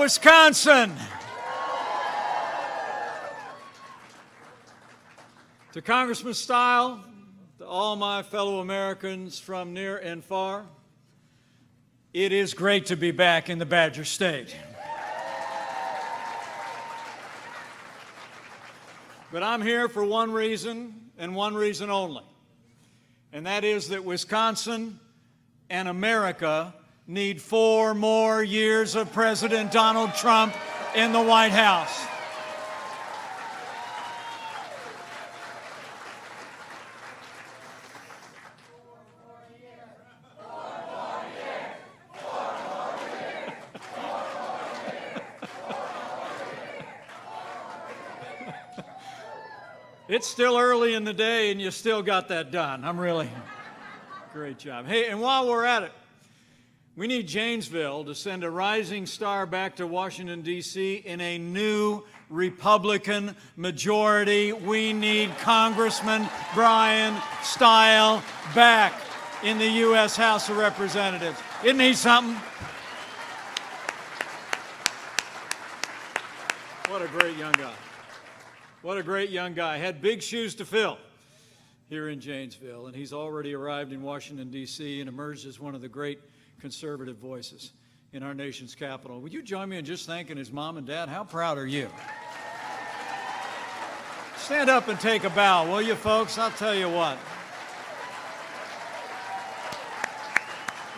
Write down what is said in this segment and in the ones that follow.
Wisconsin! To Congressman Stile, to all my fellow Americans from near and far, it is great to be back in the Badger State. But I'm here for one reason and one reason only, and that is that Wisconsin and America need 4 more years of President Donald Trump in the White House. It's still early in the day and you still got that done. Great job. Hey, and while we're at it, we need Janesville to send a rising star back to Washington, D.C. in a new Republican majority. We need Congressman Brian Stile back in the U.S. House of Representatives. Isn't he something? What a great young guy. What a great young guy. Had big shoes to fill here in Janesville, and he's already arrived in Washington, D.C. and emerged as one of the great conservative voices in our nation's capital. Would you join me in just thanking his mom and dad? How proud are you? Stand up and take a bow, will you, folks? I'll tell you what.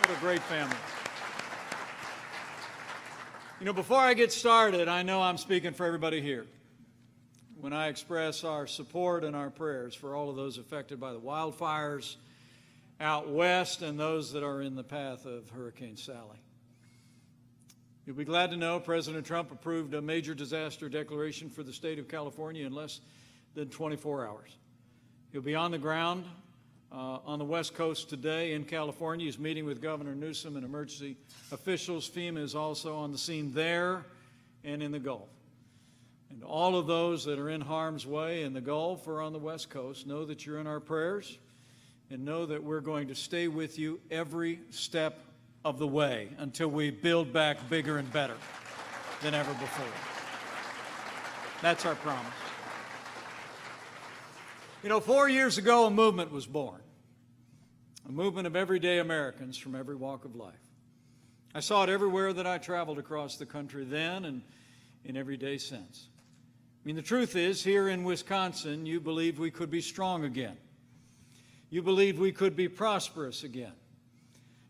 What a great family. You know, before I get started, I know I'm speaking for everybody here when I express our support and our prayers for all of those affected by the wildfires out west and those that are in the path of Hurricane Sally. You'll be glad to know President Trump approved a major disaster declaration for the state of California in less than 24 hours. He'll be on the ground on the West Coast today in California. He's meeting with Governor Newsom and emergency officials. FEMA is also on the scene there and in the Gulf. And all of those that are in harm's way in the Gulf or on the West Coast, know that you're in our prayers and know that we're going to stay with you every step of the way until we build back bigger and better than ever before. That's our promise. You know, 4 years ago, a movement was born, a movement of everyday Americans from every walk of life. I saw it everywhere that I traveled across the country then and in every day since. I mean, the truth is, here in Wisconsin, you believed we could be strong again. You believed we could be prosperous again.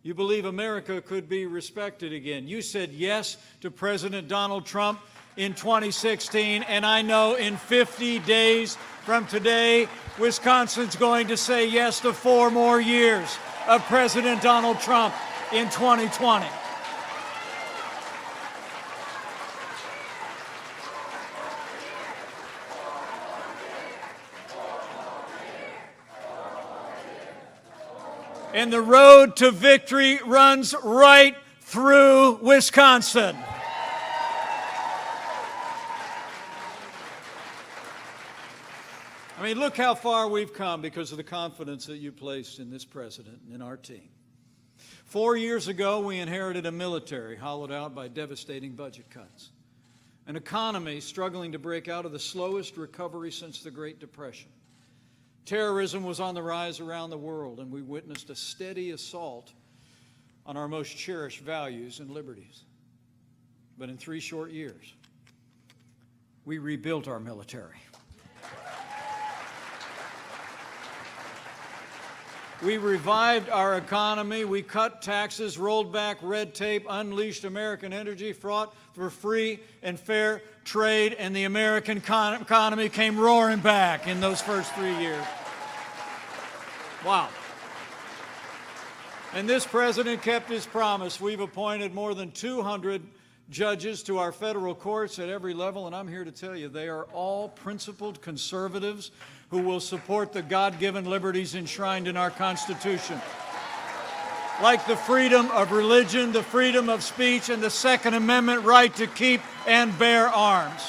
You believe America could be respected again. You said yes to President Donald Trump in 2016, and I know in 50 days from today, Wisconsin's going to say yes to 4 more years of President Donald Trump in 2020. And the road to victory runs right through Wisconsin. I mean, look how far we've come because of the confidence that you placed in this president and in our team. 4 years ago, we inherited a military hollowed out by devastating budget cuts, an economy struggling to break out of the slowest recovery since the Great Depression. Terrorism was on the rise around the world, and we witnessed a steady assault on our most cherished values and liberties. But in 3 short years, we rebuilt our military. We revived our economy. We cut taxes, rolled back red tape, unleashed American energy, fought for free and fair trade, and the American economy came roaring back in those first 3 years. Wow. And this president kept his promise. We've appointed more than 200 judges to our federal courts at every level, and I'm here to tell you they are all principled conservatives who will support the God-given liberties enshrined in our Constitution, like the freedom of religion, the freedom of speech, and the Second Amendment right to keep and bear arms.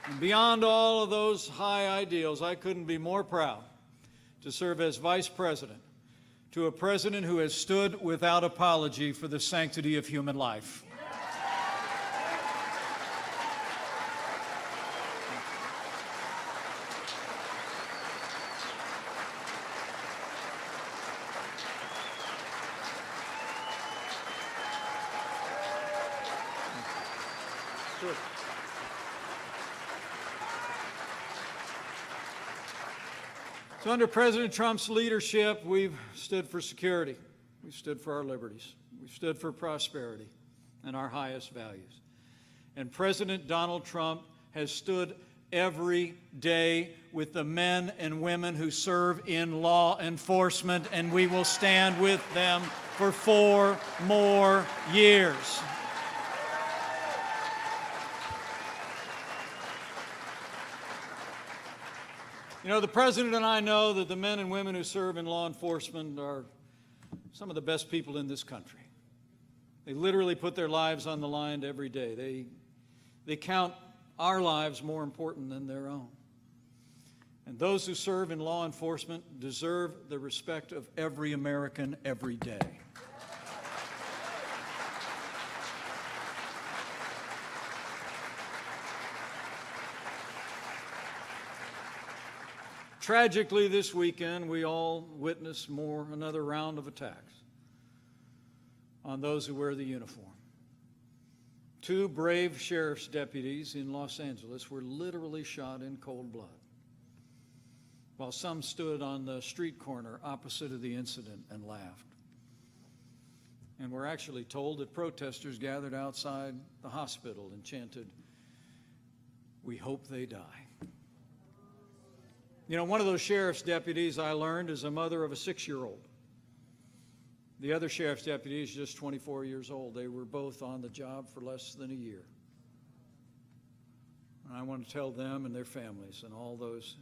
And beyond all of those high ideals, I couldn't be more proud to serve as Vice President to a president who has stood without apology for the sanctity of human life. Sure. So under President Trump's leadership, we've stood for security. We've stood for our liberties. We've stood for prosperity and our highest values. And President Donald Trump has stood every day with the men and women who serve in law enforcement, and we will stand with them for 4 more years. You know, the President and I know that the men and women who serve in law enforcement are some of the best people in this country. They literally put their lives on the line every day. They count our lives more important than their own. And those who serve in law enforcement deserve the respect of every American every day. Tragically, this weekend, we all witnessed another round of attacks on those who wear the uniform. 2 brave sheriff's deputies in Los Angeles were literally shot in cold blood, while some stood on the street corner opposite of the incident and laughed. And we're actually told that protesters gathered outside the hospital and chanted, "We hope they die." You know, one of those sheriff's deputies, I learned, is a mother of a 6-year-old. The other sheriff's deputy is just 24 years old. They were both on the job for less than a year. And I want to tell them and their families and all those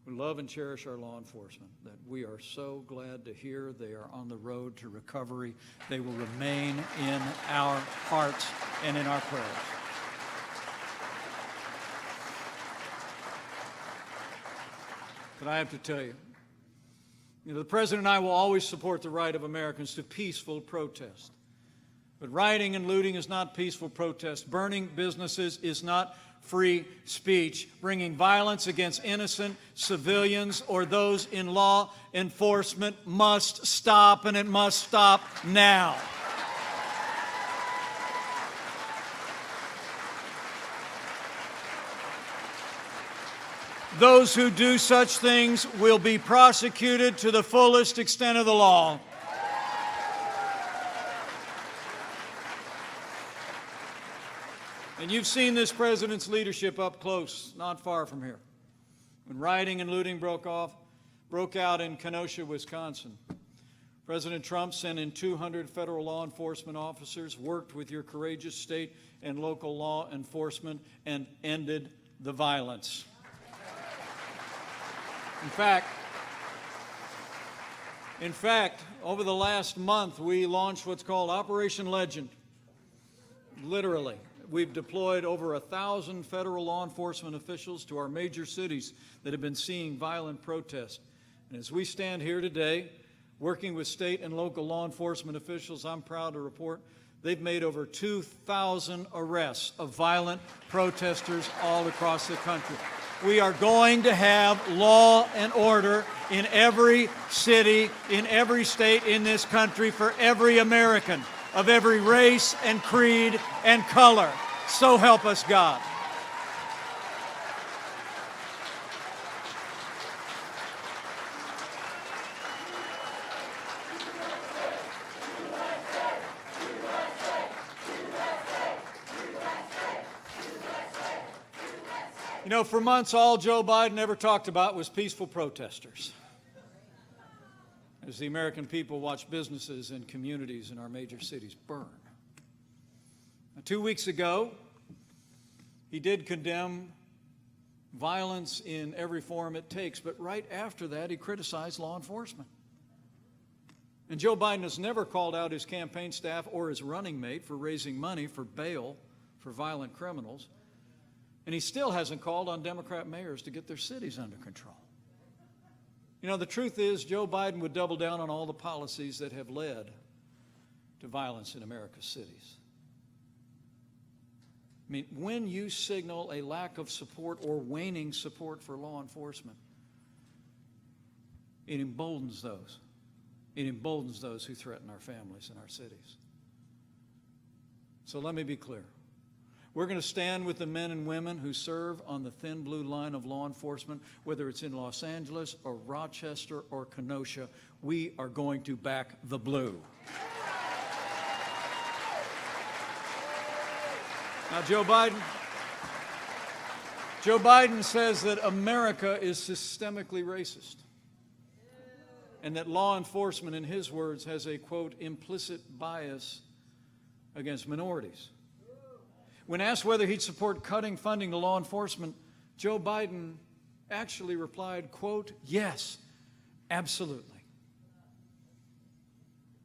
who love and cherish our law enforcement that we are so glad to hear they are on the road to recovery. They will remain in our hearts and in our prayers. But I have to tell you, the President and I will always support the right of Americans to peaceful protest. But rioting and looting is not peaceful protest. Burning businesses is not free speech. Bringing violence against innocent civilians or those in law enforcement must stop, and it must stop now. Those who do such things will be prosecuted to the fullest extent of the law. And you've seen this president's leadership up close, not far from here. When rioting and looting broke out in Kenosha, Wisconsin, President Trump sent in 200 federal law enforcement officers, worked with your courageous state and local law enforcement, and ended the violence. In fact, over the last month, we launched what's called Operation Legend. Literally, we've deployed over 1,000 federal law enforcement officials to our major cities that have been seeing violent protests. And as we stand here today, working with state and local law enforcement officials, I'm proud to report they've made over 2,000 arrests of violent protesters all across the country. We are going to have law and order in every city, in every state in this country for every American of every race and creed and color. So help us God. You know, for months, all Joe Biden ever talked about was peaceful protesters. As the American people watch businesses and communities in our major cities burn. Now, 2 weeks ago, he did condemn violence in every form it takes, but right after that, he criticized law enforcement. And Joe Biden has never called out his campaign staff or his running mate for raising money for bail for violent criminals. And he still hasn't called on Democrat mayors to get their cities under control. You know, the truth is Joe Biden would double down on all the policies that have led to violence in America's cities. I mean, when you signal a lack of support or waning support for law enforcement, it emboldens those. It emboldens those who threaten our families and our cities. So let me be clear. We're going to stand with the men and women who serve on the thin blue line of law enforcement, whether it's in Los Angeles or Rochester or Kenosha. We are going to back the blue. Now, Joe Biden says that America is systemically racist and that law enforcement, in his words, has a, quote, implicit bias against minorities. When asked whether he'd support cutting funding to law enforcement, Joe Biden actually replied, quote, yes, absolutely.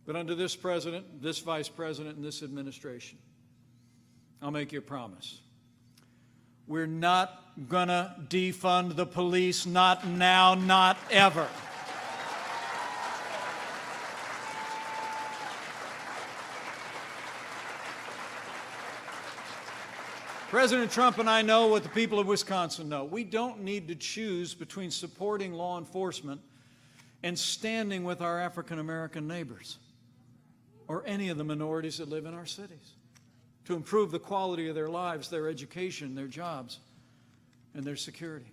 But under this president, this vice president, and this administration, I'll make you a promise. We're not going to defund the police, not now, not ever. President Trump and I know what the people of Wisconsin know. We don't need to choose between supporting law enforcement and standing with our African American neighbors or any of the minorities that live in our cities to improve the quality of their lives, their education, their jobs, and their security.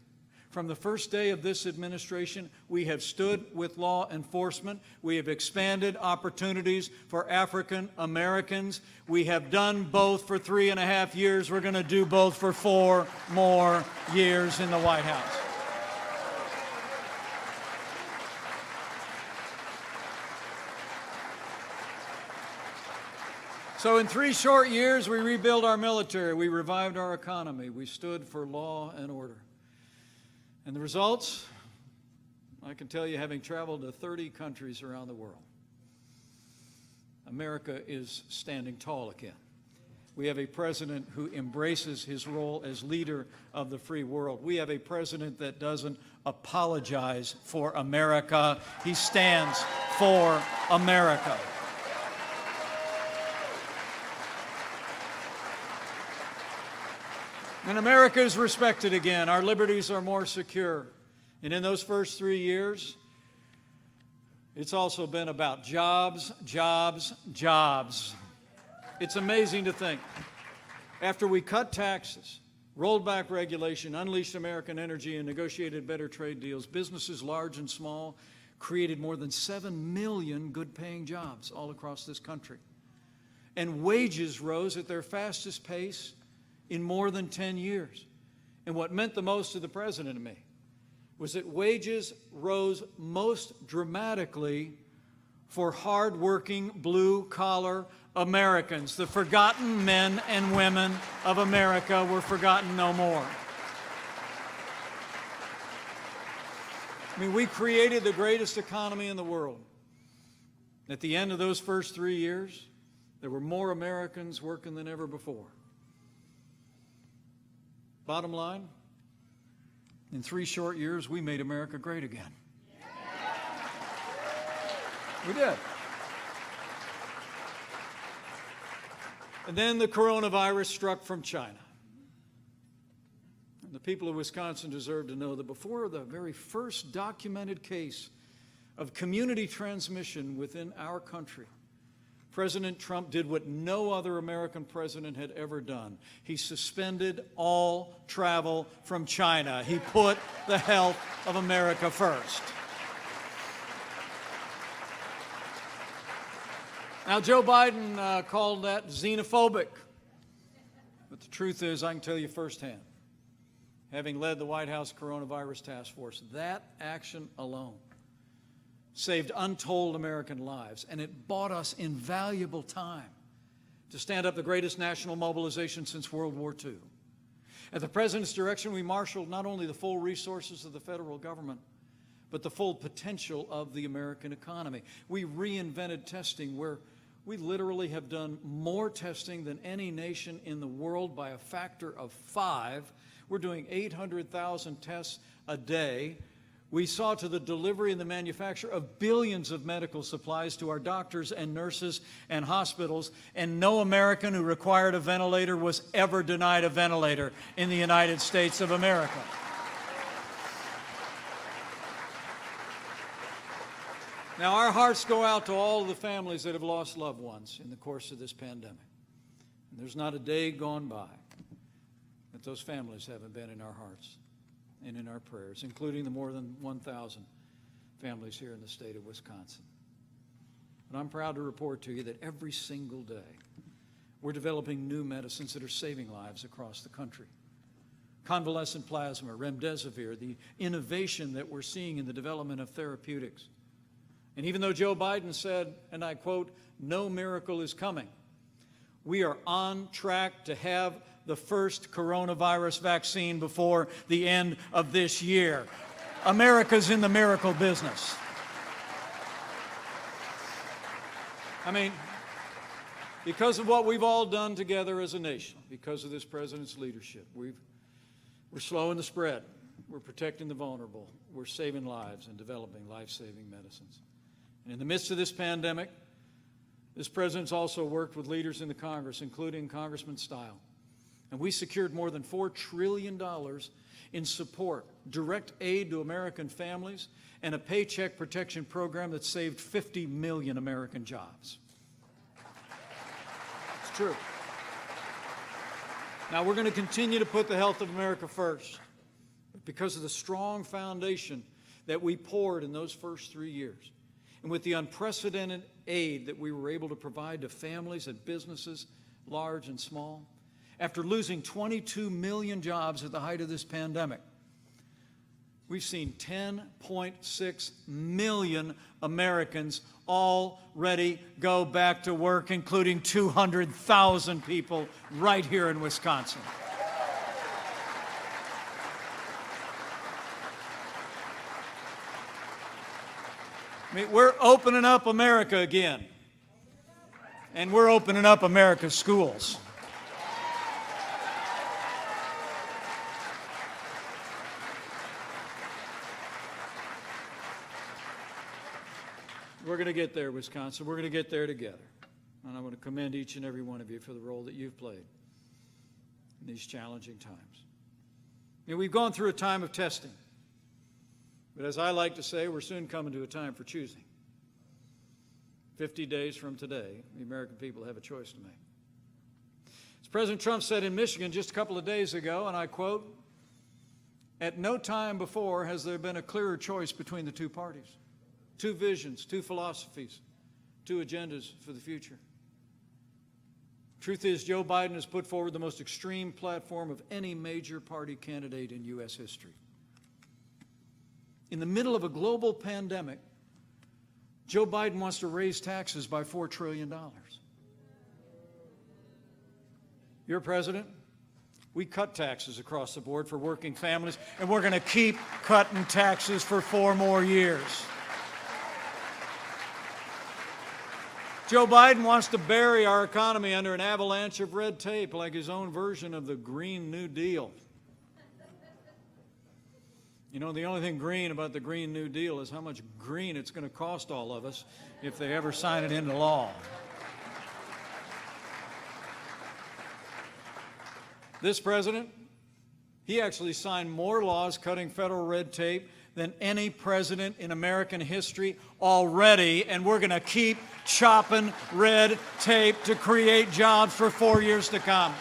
From the first day of this administration, we have stood with law enforcement. We have expanded opportunities for African Americans. We have done both for 3.5 years. We're going to do both for 4 more years in the White House. So in 3 short years, we rebuilt our military, we revived our economy, we stood for law and order. And the results, I can tell you, having traveled to 30 countries around the world, America is standing tall again. We have a president who embraces his role as leader of the free world. We have a president that doesn't apologize for America. He stands for America. And America is respected again. Our liberties are more secure. And in those first 3 years, it's also been about jobs, jobs, jobs. It's amazing to think. After we cut taxes, rolled back regulation, unleashed American energy, and negotiated better trade deals, businesses large and small created more than 7 million good-paying jobs all across this country. And wages rose at their fastest pace in more than 10 years. And what meant the most to the president and me was that wages rose most dramatically for hardworking, blue-collar Americans. The forgotten men and women of America were forgotten no more. I mean, we created the greatest economy in the world. At the end of those first 3 years, there were more Americans working than ever before. Bottom line, in 3 short years, we made America great again. We did. And then the coronavirus struck from China. And the people of Wisconsin deserve to know that before the very first documented case of community transmission within our country, President Trump did what no other American president had ever done. He suspended all travel from China. He put the health of America first. Now, Joe Biden called that xenophobic. But the truth is, I can tell you firsthand, having led the White House Coronavirus Task Force, that action alone saved untold American lives, and it bought us invaluable time to stand up the greatest national mobilization since World War II. At the President's direction, we marshaled not only the full resources of the federal government, but the full potential of the American economy. We reinvented testing, where we literally have done more testing than any nation in the world by a factor of 5. We're doing 800,000 tests a day. We saw to the delivery and the manufacture of billions of medical supplies to our doctors and nurses and hospitals, and no American who required a ventilator was ever denied a ventilator in the United States of America. Now, our hearts go out to all of the families that have lost loved ones in the course of this pandemic. And there's not a day gone by that those families haven't been in our hearts and in our prayers, including the more than 1,000 families here in the state of Wisconsin. And I'm proud to report to you that every single day we're developing new medicines that are saving lives across the country. Convalescent plasma, remdesivir, the innovation that we're seeing in the development of therapeutics. And even though Joe Biden said, and I quote, "No miracle is coming," we are on track to have the first coronavirus vaccine before the end of this year. America's in the miracle business. I mean, because of what we've all done together as a nation, because of this president's leadership, we're slowing the spread. We're protecting the vulnerable. We're saving lives and developing life-saving medicines. And in the midst of this pandemic, this president's also worked with leaders in the Congress, including Congressman Steil. And we secured more than $4 trillion in support, direct aid to American families, and a paycheck protection program that saved 50 million American jobs. It's true. Now, we're going to continue to put the health of America first. But because of the strong foundation that we poured in those first 3 years, and with the unprecedented aid that we were able to provide to families and businesses, large and small, after losing 22 million jobs at the height of this pandemic, we've seen 10.6 million Americans already go back to work, including 200,000 people right here in Wisconsin. I mean, we're opening up America again, and we're opening up America's schools. We're going to get there, Wisconsin. We're going to get there together. And I want to commend each and every one of you for the role that you've played in these challenging times. You know, we've gone through a time of testing. But as I like to say, we're soon coming to a time for choosing. 50 days from today, the American people have a choice to make. As President Trump said in Michigan just a couple of days ago, and I quote, "At no time before has there been a clearer choice between the two parties. Two visions, two philosophies, two agendas for the future." Truth is, Joe Biden has put forward the most extreme platform of any major party candidate in U.S. history. In the middle of a global pandemic, Joe Biden wants to raise taxes by $4 trillion. Your president, we cut taxes across the board for working families, and we're going to keep cutting taxes for 4 more years. Joe Biden wants to bury our economy under an avalanche of red tape, like his own version of the Green New Deal. You know, the only thing green about the Green New Deal is how much green it's going to cost all of us if they ever sign it into law. This president, he actually signed more laws cutting federal red tape than any president in American history already, and we're going to keep chopping red tape to create jobs for 4 years to come.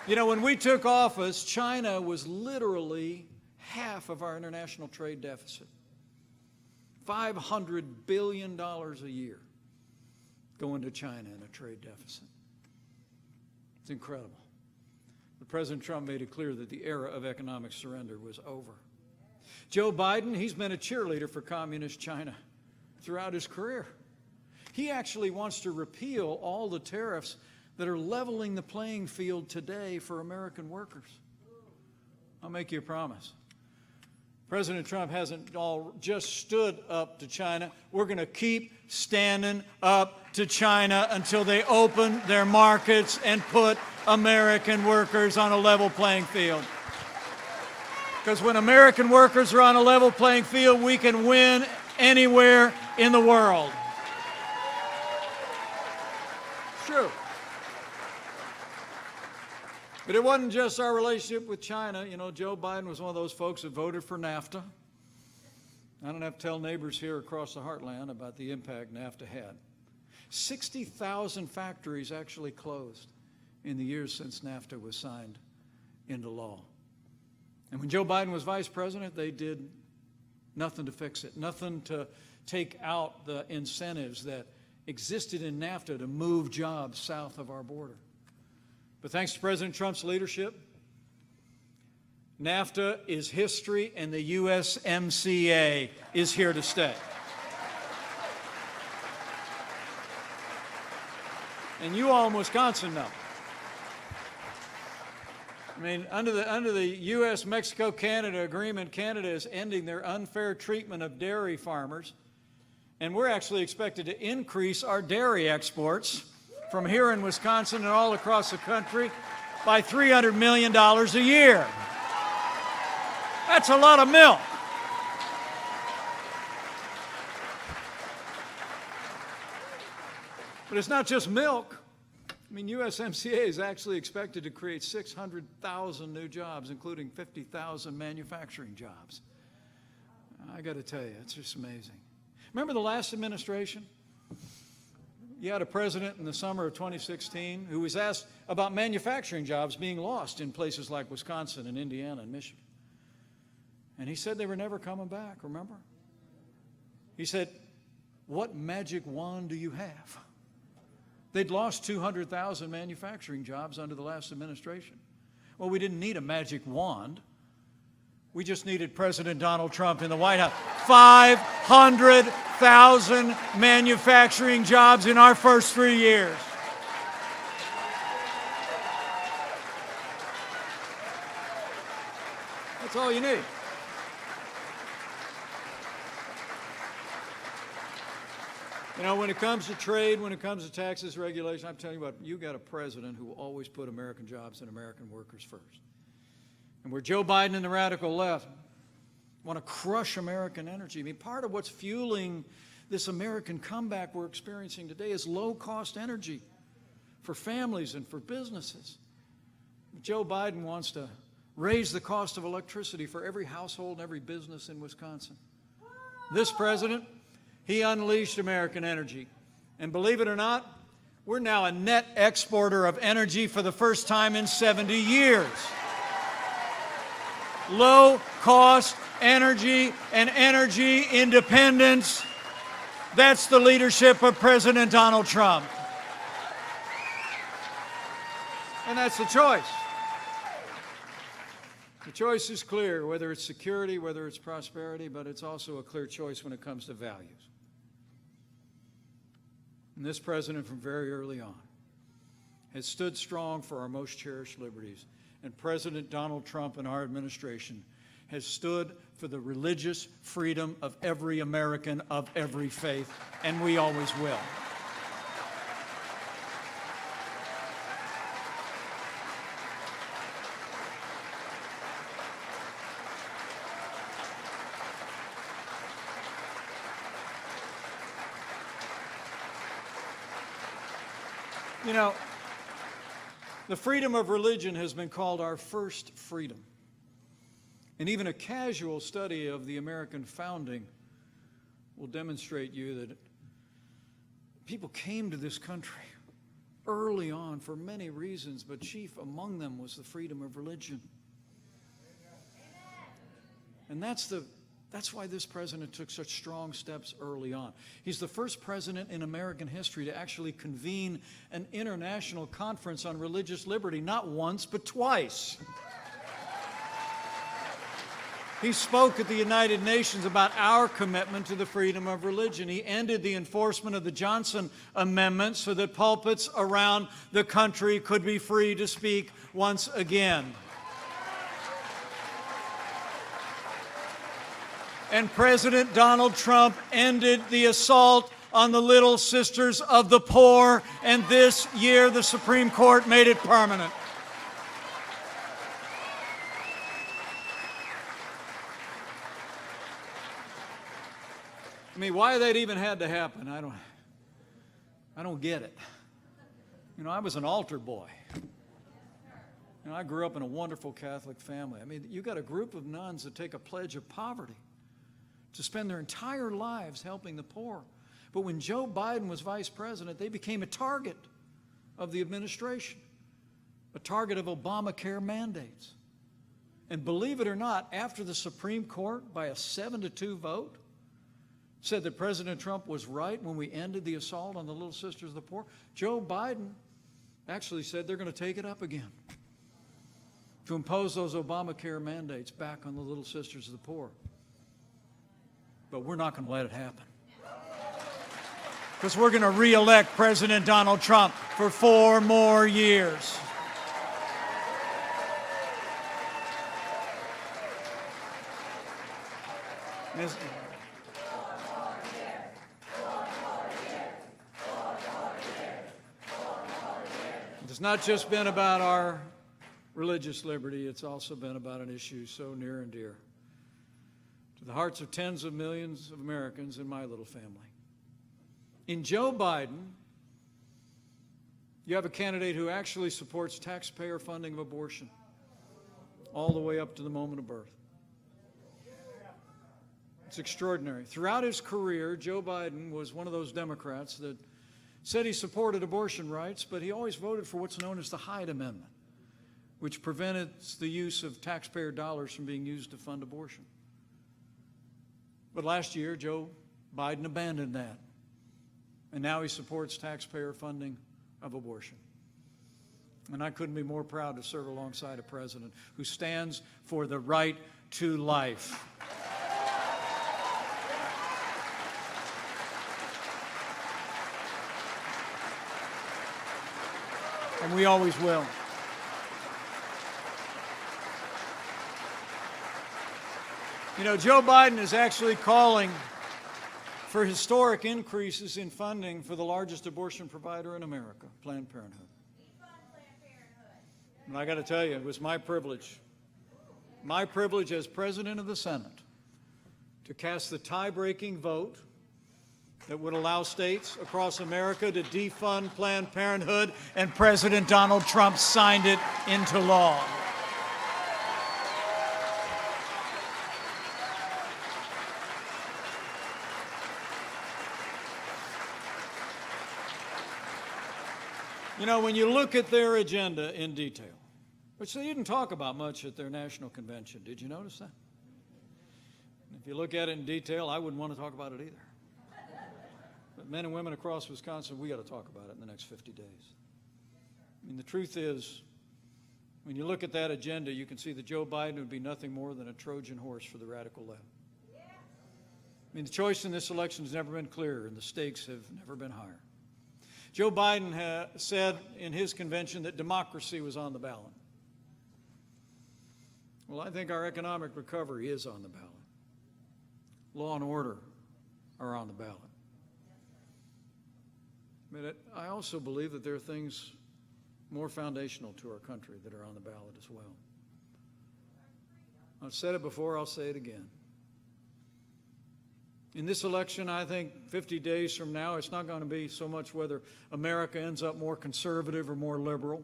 You know, when we took office, China was literally half of our international trade deficit. $500 billion a year going to China in a trade deficit. It's incredible. But President Trump made it clear that the era of economic surrender was over. Joe Biden, he's been a cheerleader for communist China throughout his career. He actually wants to repeal all the tariffs that are leveling the playing field today for American workers. I'll make you a promise. President Trump hasn't all just stood up to China. We're going to keep standing up to China until they open their markets and put American workers on a level playing field. Because when American workers are on a level playing field, we can win anywhere in the world. It's true. But it wasn't just our relationship with China. You know, Joe Biden was one of those folks that voted for NAFTA. I don't have to tell neighbors here across the heartland about the impact NAFTA had. 60,000 factories actually closed in the years since NAFTA was signed into law. And when Joe Biden was vice president, they did nothing to fix it, nothing to take out the incentives that existed in NAFTA to move jobs south of our border. But thanks to President Trump's leadership, NAFTA is history and the USMCA is here to stay. And you all in Wisconsin know. I mean, under the U.S.-Mexico-Canada agreement, Canada is ending their unfair treatment of dairy farmers, and we're actually expected to increase our dairy exports from here in Wisconsin and all across the country by $300 million a year. That's a lot of milk. But it's not just milk. I mean, USMCA is actually expected to create 600,000 new jobs, including 50,000 manufacturing jobs. I got to tell you, it's just amazing. Remember the last administration? You had a president in the summer of 2016 who was asked about manufacturing jobs being lost in places like Wisconsin and Indiana and Michigan. And he said they were never coming back, remember? He said, "What magic wand do you have?" They'd lost 200,000 manufacturing jobs under the last administration. Well, we didn't need a magic wand. We just needed President Donald Trump in the White House. 500,000 manufacturing jobs in our first 3 years. That's all you need. You know, when it comes to trade, when it comes to taxes, regulation, I'm telling you what, you got a president who will always put American jobs and American workers first. And where Joe Biden and the radical left want to crush American energy, I mean, part of what's fueling this American comeback we're experiencing today is low-cost energy for families and for businesses. Joe Biden wants to raise the cost of electricity for every household and every business in Wisconsin. This president, he unleashed American energy. And believe it or not, we're now a net exporter of energy for the first time in 70 years. Low-cost energy and energy independence. That's the leadership of President Donald Trump. And that's the choice. The choice is clear, whether it's security, whether it's prosperity, but it's also a clear choice when it comes to values. And this president, from very early on, has stood strong for our most cherished liberties. And President Donald Trump and our administration has stood for the religious freedom of every American of every faith, and we always will. You know, the freedom of religion has been called our first freedom. And even a casual study of the American founding will demonstrate you that people came to this country early on for many reasons, but chief among them was the freedom of religion. And that's why this president took such strong steps early on. He's the first president in American history to actually convene an international conference on religious liberty, not once, but twice. He spoke at the United Nations about our commitment to the freedom of religion. He ended the enforcement of the Johnson Amendment so that pulpits around the country could be free to speak once again. and President Donald Trump ended the assault on the Little Sisters of the Poor, and this year the Supreme Court made it permanent. I mean, why that even had to happen, I don't get it. You know, I was an altar boy. You know, I grew up in a wonderful Catholic family. I mean, you got a group of nuns that take a pledge of poverty to spend their entire lives helping the poor. But when Joe Biden was vice president, they became a target of the administration, a target of Obamacare mandates. And believe it or not, after the Supreme Court, by a 7-2 vote, said that President Trump was right when we ended the assault on the Little Sisters of the Poor, Joe Biden actually said they're going to take it up again to impose those Obamacare mandates back on the Little Sisters of the Poor. But we're not going to let it happen, because we're going to re-elect President Donald Trump for 4 more years. It's not just been about our religious liberty, it's also been about an issue so near and dear to the hearts of tens of millions of Americans in my little family. In Joe Biden, you have a candidate who actually supports taxpayer funding of abortion all the way up to the moment of birth. It's extraordinary. Throughout his career, Joe Biden was one of those Democrats that said he supported abortion rights, but he always voted for what's known as the Hyde Amendment, which prevented the use of taxpayer dollars from being used to fund abortion. But last year, Joe Biden abandoned that, and now he supports taxpayer funding of abortion. And I couldn't be more proud to serve alongside a president who stands for the right to life. And we always will. You know, Joe Biden is actually calling for historic increases in funding for the largest abortion provider in America, Planned Parenthood. And I got to tell you, it was my privilege as President of the Senate to cast the tie-breaking vote that would allow states across America to defund Planned Parenthood, and President Donald Trump signed it into law. You know, when you look at their agenda in detail, which they didn't talk about much at their national convention, did you notice that? If you look at it in detail, I wouldn't want to talk about it either. But men and women across Wisconsin, we got to talk about it in the next 50 days. I mean, the truth is, when you look at that agenda, you can see that Joe Biden would be nothing more than a Trojan horse for the radical left. I mean, the choice in this election has never been clearer, and the stakes have never been higher. Joe Biden said in his convention that democracy was on the ballot. Well, I think our economic recovery is on the ballot. Law and order are on the ballot. But I also believe that there are things more foundational to our country that are on the ballot as well. I've said it before, I'll say it again. In this election, I think 50 days from now, it's not going to be so much whether America ends up more conservative or more liberal,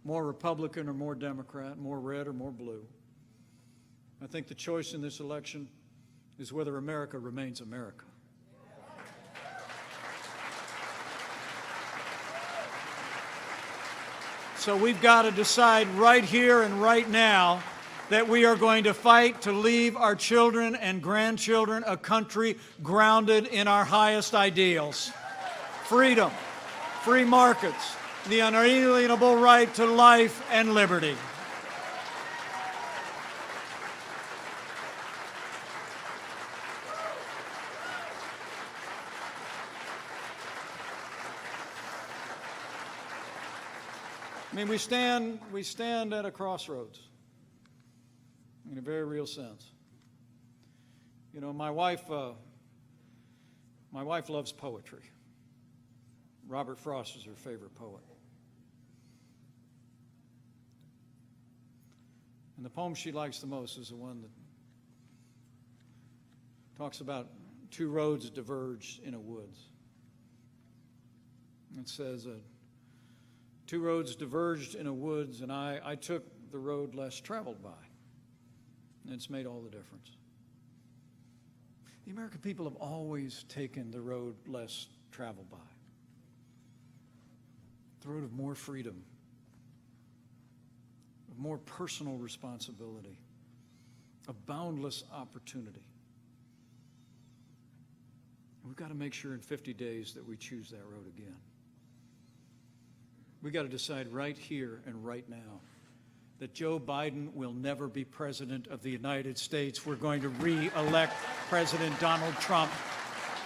more Republican or more Democrat, more red or more blue. I think the choice in this election is whether America remains America. So we've got to decide right here and right now that we are going to fight to leave our children and grandchildren a country grounded in our highest ideals: freedom, free markets, the unalienable right to life and liberty. I mean, we stand at a crossroads in a very real sense. You know, my wife loves poetry. Robert Frost is her favorite poet. And the poem she likes the most is the one that talks about two roads diverged in a woods. It says, two roads diverged in a woods, and I took the road less traveled by. And it's made all the difference. The American people have always taken the road less traveled by. The road of more freedom, of more personal responsibility, of boundless opportunity. We've got to make sure in 50 days that we choose that road again. We've got to decide right here and right now that Joe Biden will never be president of the United States. We're going to re-elect President Donald Trump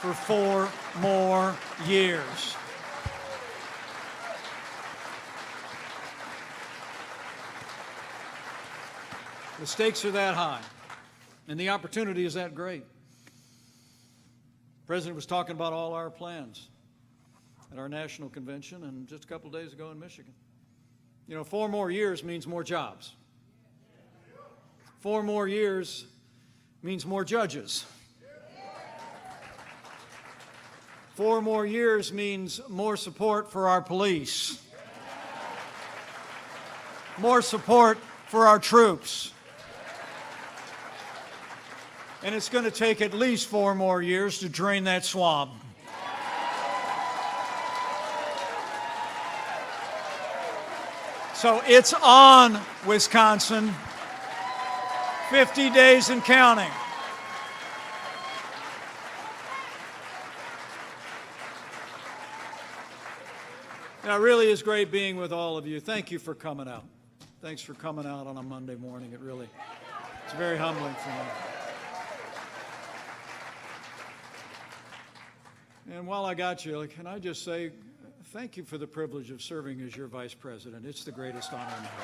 for 4 more years. The stakes are that high, and the opportunity is that great. The President was talking about all our plans at our national convention and just a couple of days ago in Michigan. You know, 4 more years means more jobs. 4 more years means more judges. 4 more years means more support for our police. More support for our troops. And it's going to take at least 4 more years to drain that swamp. So it's on, Wisconsin. 50 days and counting. Now, it really is great being with all of you. Thank you for coming out. Thanks for coming out on a Monday morning. It's very humbling for me. And while I got you, can I just say thank you for the privilege of serving as your vice president. It's the greatest honor in the world.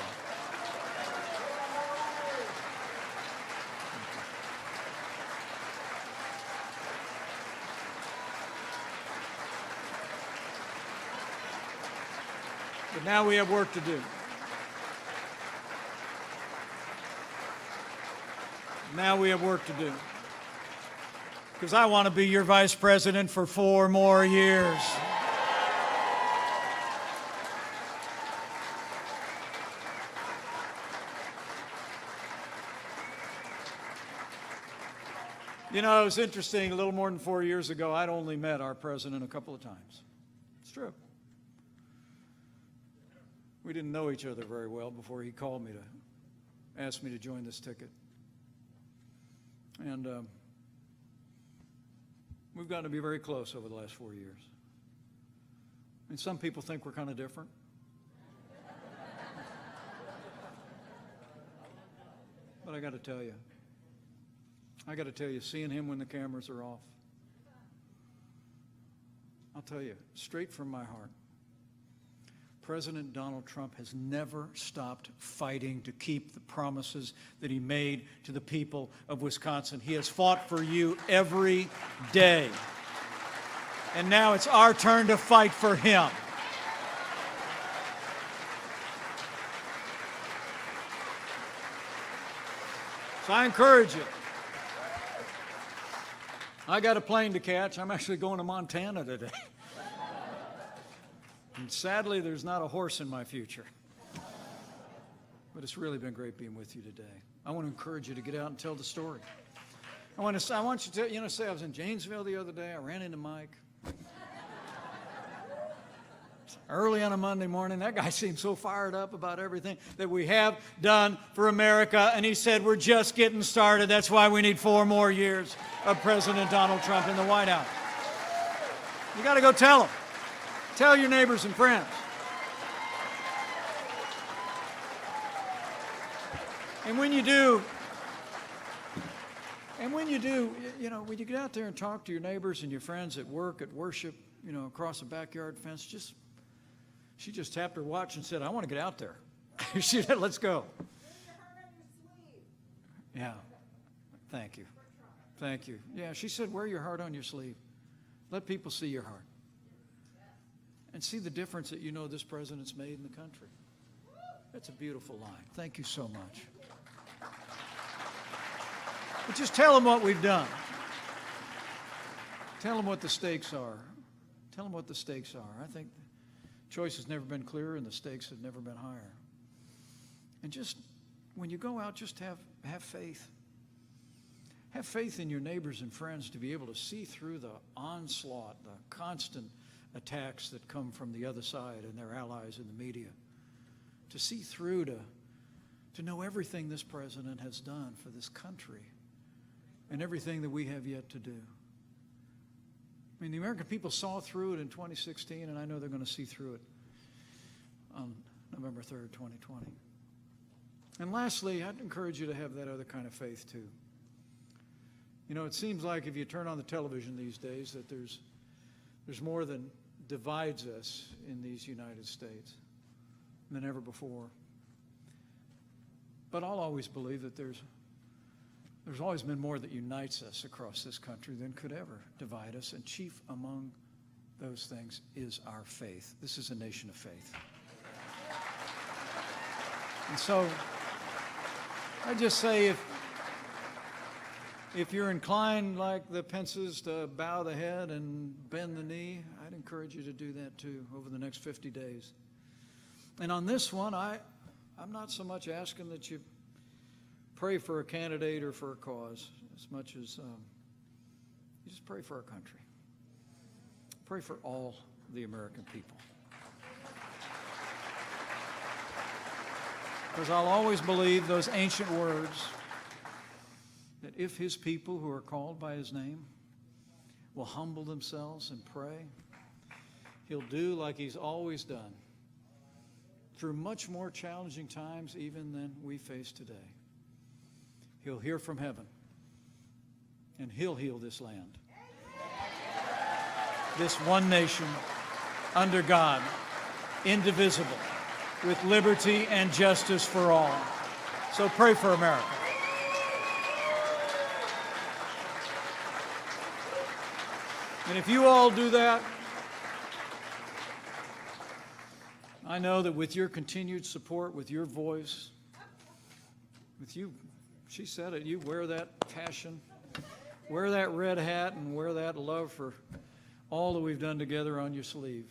But now we have work to do. Now we have work to do. Because I want to be your vice president for 4 more years. You know, it was interesting, a little more than 4 years ago, I'd only met our president a couple of times. It's true. We didn't know each other very well before he called me to ask me to join this ticket. And we've gotten to be very close over the last 4 years. And some people think we're kind of different. But I got to tell you, seeing him when the cameras are off, I'll tell you, straight from my heart, President Donald Trump has never stopped fighting to keep the promises that he made to the people of Wisconsin. He has fought for you every day. And now it's our turn to fight for him. So I encourage you. I got a plane to catch. I'm actually going to Montana today. And sadly, there's not a horse in my future. But it's really been great being with you today. I want to encourage you to get out and tell the story. I want you to, say I was in Janesville the other day. I ran into Mike. Early on a Monday morning, that guy seemed so fired up about everything that we have done for America. And he said, we're just getting started. That's why we need 4 more years of President Donald Trump in the White House. You got to go tell him. Tell your neighbors and friends. And when you do, when you get out there and talk to your neighbors and your friends at work, at worship, across the backyard fence, she just tapped her watch and said, I want to get out there. She said, let's go. Yeah. Thank you. Thank you. Yeah, she said, wear your heart on your sleeve. Let people see your heart. And see the difference that you know this president's made in the country. That's a beautiful line. Thank you so much. But just tell them what we've done. Tell them what the stakes are. Tell them what the stakes are. I think the choice has never been clearer and the stakes have never been higher. And just, when you go out, just have faith. Have faith in your neighbors and friends to be able to see through the onslaught, the constant attacks that come from the other side and their allies in the media. To see through, to know everything this president has done for this country and everything that we have yet to do. I mean, the American people saw through it in 2016, and I know they're going to see through it on November 3rd, 2020. And lastly, I'd encourage you to have that other kind of faith, too. You know, it seems like if you turn on the television these days that there's more than divides us in these United States than ever before. But I'll always believe that there's always been more that unites us across this country than could ever divide us, and chief among those things is our faith. This is a nation of faith. And so I just say, if you're inclined like the Pences to bow the head and bend the knee, I'd encourage you to do that too over the next 50 days. And on this one, I'm not so much asking that you pray for a candidate or for a cause as much as you just pray for our country. Pray for all the American people. Because I'll always believe those ancient words that if his people who are called by his name will humble themselves and pray, he'll do like he's always done through much more challenging times even than we face today. He'll hear from heaven, and he'll heal this land. This one nation under God, indivisible, with liberty and justice for all. So pray for America. And if you all do that, I know that with your continued support, with your voice, with you, she said it, you wear that passion, wear that red hat, and wear that love for all that we've done together on your sleeve.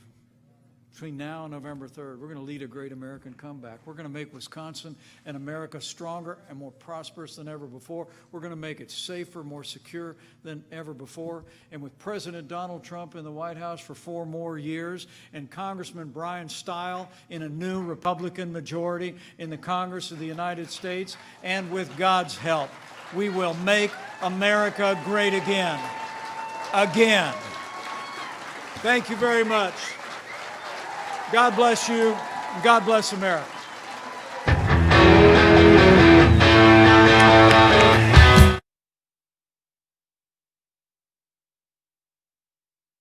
Between now and November 3rd, we're going to lead a great American comeback. We're going to make Wisconsin and America stronger and more prosperous than ever before. We're going to make it safer, more secure than ever before. And with President Donald Trump in the White House for 4 more years, and Congressman Brian Stile in a new Republican majority in the Congress of the United States, and with God's help, we will make America great again. Again. Thank you very much. God bless you, and God bless America.